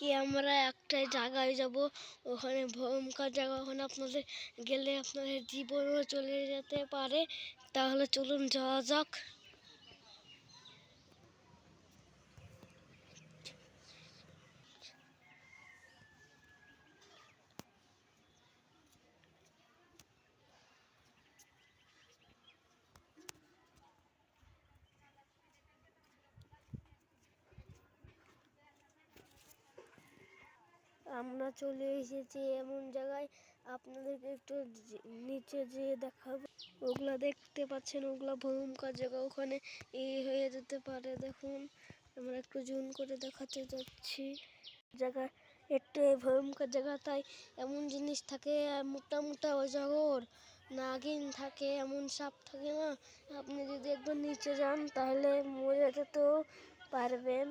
আজকে আমরা একটা জায়গায় যাব, ওখানে ভয়ঙ্কর জায়গা, ওখানে আপনাদের গেলে আপনাদের জীবনও চলে যেতে পারে। তাহলে চলুন যাওয়া যাক। আমরা চলে এসেছি এমন জায়গায়, আপনাদেরকে একটু নিচে যেয়ে দেখাবো। ওগুলা দেখতে পাচ্ছেন, ওগুলা ভয়ঙ্কর জায়গা, ওখানে এই হয়ে যেতে পারে। দেখুন, আমরা একটু জুম করে দেখাতে যাচ্ছি। জায়গা একটু ভয়ঙ্কর জায়গা, তাই এমন জিনিস থাকে, মোটা মোটা অজগর, নাগিন থাকে, এমন সাপ থাকে না। আপনি যদি একবার নিচে যান তাহলে মরে যেতেও পারবেন।